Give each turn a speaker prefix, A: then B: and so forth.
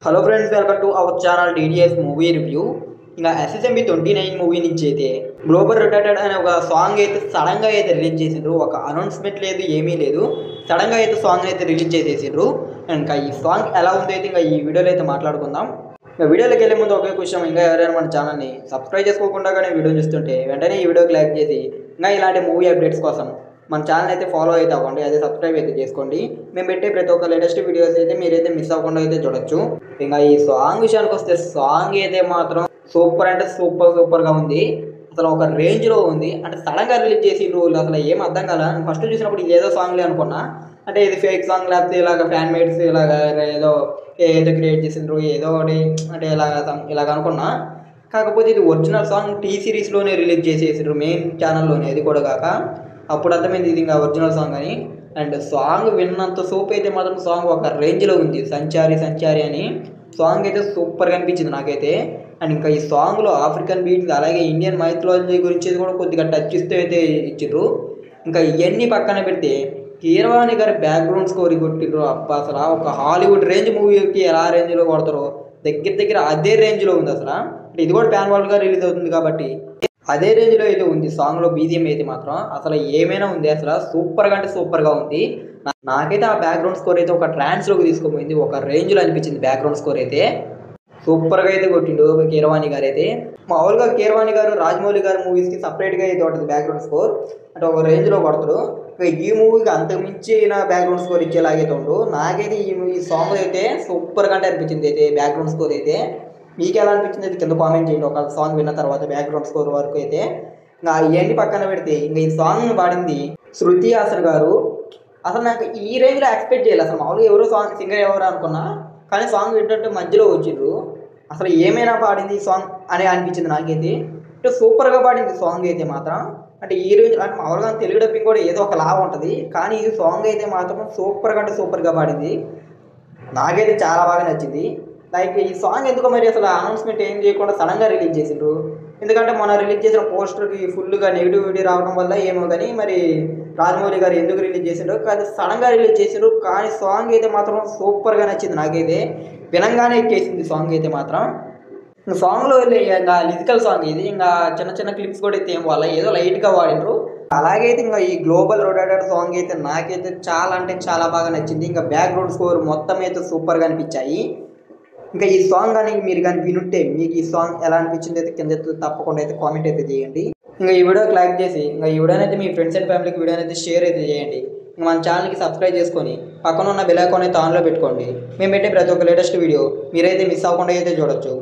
A: Hello friends, welcome to our channel DDS movie review. ఇంకా SSMB 29 movie నుంచి అయితే global rotated అనే ఒక సాంగ్ అయితే సడన్గా అయితే రిలీజ్ చేసిండ్రు. ఒక అనౌన్స్మెంట్ లేదు, ఏమీ లేదు, సడన్గా అయితే సాంగ్ అయితే రిలీజ్ చేసేసిండ్రు. ఇంకా ఈ సాంగ్ ఎలా ఉందో అయితే ఇంకా ఈ వీడియోలో అయితే మాట్లాడుకుందాం. ఇంకా వీడియోలోకి వెళ్ళే ముందు ఒకే క్వశ్చన్, ఇంకా ఎవరైనా మన ఛానల్ని సబ్స్క్రైబ్ చేసుకోకుండా కానీ వీడియో చూస్తుంటే వెంటనే ఈ వీడియోకి లైక్ చేసి ఇంకా ఇలాంటి మూవీ అప్డేట్స్ కోసం మన ఛానల్ అయితే ఫాలో అయితే అవ్వండి, అదే సబ్స్క్రైబ్ అయితే చేసుకోండి. మేము పెట్టే ప్రతి ఒక్క లేటెస్ట్ వీడియోస్ అయితే మీరైతే మిస్ అవ్వకుండా అయితే చూడొచ్చు. ఇంకా ఈ సాంగ్ విషయానికి వస్తే సాంగ్ అయితే మాత్రం సూపర్ అంటే సూపర్గా ఉంది. అసలు ఒక రేంజ్లో ఉంది. అంటే సడన్గా రిలీజ్ చేసిండ్రు, అసలు ఏం అర్థం కాల. ఫస్ట్ చూసినప్పుడు ఏదో సాంగ్లే అనుకున్నా, అంటే ఇది ఫేక్ సాంగ్ లేకపోతే ఇలాగ ఫ్యాన్ మేడ్స్ ఇలాగ ఏదో ఏదో క్రియేట్ చేసిండ్రు ఏదో ఒకటి అంటే ఇలాగ అనుకున్నా. కాకపోతే ఇది ఒరిజినల్ సాంగ్ T సిరీస్లోనే రిలీజ్ చేసేసారు, మెయిన్ ఛానల్లోనే. అది కూడా కాక అప్పుడు అర్థమైంది ఇది ఇంకా ఒరిజినల్ సాంగ్ అని. అండ్ సాంగ్ విన్నంత సూప్ అయితే మాత్రం సాంగ్ ఒక రేంజ్లో ఉంది. సంచారి అని సాంగ్ అయితే సూపర్గా అనిపించింది నాకైతే. అండ్ ఇంకా ఈ సాంగ్లో ఆఫ్రికన్ బీట్స్ అలాగే ఇండియన్ మైథాలజీ గురించి కూడా కొద్దిగా టచ్ ఇస్తూ అయితే ఇచ్చిండ్రు. ఇంకా ఇవన్నీ పక్కన పెడితే కీరవాణి గారి బ్యాక్గ్రౌండ్ స్కోర్ కొట్టిండ్రు. అబ్బా అసలు ఒక హాలీవుడ్ రేంజ్ మూవీకి ఎలా రేంజ్లో కొడతారో దగ్గర అదే రేంజ్లో ఉంది అసలు. అంటే ఇది కూడా ప్యాన్ వరల్డ్గా రిలీజ్ అవుతుంది కాబట్టి అదే రేంజ్లో అయితే ఉంది. సాంగ్లో BGM అయితే మాత్రం అసలు ఏమైనా ఉంది, అసలు సూపర్గా అంటే సూపర్గా ఉంది. నాకైతే ఆ బ్యాక్గ్రౌండ్ స్కోర్ అయితే ఒక ట్రాన్స్లోకి తీసుకుపోయింది, ఒక రేంజ్లో అనిపించింది. బ్యాక్గ్రౌండ్ స్కోర్ అయితే సూపర్గా అయితే కొట్టిండు కీరవాణి గారు అయితే. మామూలుగా కీరవాణి గారు రాజమౌళి గారి మూవీస్కి సపరేట్గా అయితే ఉంటుంది బ్యాక్గ్రౌండ్ స్కోర్, అంటే ఒక రేంజ్లో కొడతాడు. ఈ మూవీకి అంతకుమించిన బ్యాక్గ్రౌండ్ స్కోర్ ఇచ్చేలాగైతే ఉండు. నాకైతే ఈ సాంగ్ అయితే సూపర్గా అంటే అనిపించింది అయితే బ్యాక్గ్రౌండ్ స్కోర్ అయితే. మీకు ఎలా అనిపించింది అయితే కింద కామెంట్ చేయండి ఒక సాంగ్ విన్న తర్వాత బ్యాక్గ్రౌండ్ స్కోర్ వరకు అయితే. ఇంకా ఇవన్నీ పక్కన పెడితే ఇంకా ఈ సాంగ్ పాడింది శృతి హాసన్ గారు. అసలు నాకు ఈ రేంజ్లో ఎక్స్పెక్ట్ చేయాలి. అసలు మామూలుగా ఎవరో సింగర్ ఎవరు అనుకున్నా, కానీ సాంగ్ ఏంటంటే మధ్యలో వచ్చిండ్రు. అసలు ఏమైనా పాడింది ఈ సాంగ్ అని అనిపించింది నాకైతే. అంటే సూపర్గా పాడింది సాంగ్ అయితే మాత్రం. అంటే ఈ రేంజ్ అంటే మామూలుగా తెలుగు డబ్బింగ్ కూడా ఏదో ఒక లాభం ఉంటుంది, కానీ ఈ సాంగ్ అయితే మాత్రం సూపర్గా అంటే సూపర్గా పాడింది. నాకైతే చాలా బాగా నచ్చింది. లైక్ ఈ సాంగ్ ఎందుకో మరి అసలు అనౌన్స్మెంట్ ఏం చేయకుండా సడన్గా రిలీజ్ చేసిండ్రు. ఎందుకంటే మన రిలీజ్ చేసిన పోస్టర్కి ఫుల్గా నెగిటివిటీ రావడం వల్ల ఏమో కానీ మరి రాజమౌళి గారు ఎందుకు రిలీజ్ చేసిండ్రు, కానీ సడన్గా రిలీజ్ చేసిండ్రు. కానీ సాంగ్ అయితే మాత్రం సూపర్గా నచ్చింది నాకైతే. వినంగానే ఎక్కేసింది సాంగ్ అయితే మాత్రం. ఇంకా సాంగ్లో ఇంకా లిరికల్ సాంగ్ ఇది. ఇంకా చిన్న క్లిప్స్ కూడా అయితే ఏం వాళ్ళ ఏదో లైట్గా వాడినరు. అలాగే అయితే ఇంకా ఈ గ్లోబల్ రొటేటెడ్ సాంగ్ అయితే నాకైతే చాలా అంటే చాలా బాగా నచ్చింది. ఇంకా బ్యాక్గ్రౌండ్ స్కోర్ మొత్తం అయితే సూపర్గా అనిపించాయి. ఇంకా ఈ సాంగ్ కానీ మీరు కానీ వినుంటే మీకు ఈ సాంగ్ ఎలా అనిపించింది అయితే కింద తప్పకుండా అయితే కామెంట్ అయితే చేయండి. ఇంకా ఈ వీడియోకి లైక్ చేసి ఇంకా ఈ వీడియోని అయితే మీ ఫ్రెండ్స్ అండ్ ఫ్యామిలీకి వీడియోని అయితే షేర్ అయితే చేయండి. ఇంకా మన ఛానల్కి సబ్స్క్రైబ్ చేసుకొని పక్కన ఉన్న బెల్ ఐకాన్ అయితే ఆన్లో పెట్టుకోండి. మేము పెట్టే ప్రతి ఒక్క లేటెస్ట్ వీడియో మీరైతే మిస్ అవ్వకుండా అయితే చూడొచ్చు.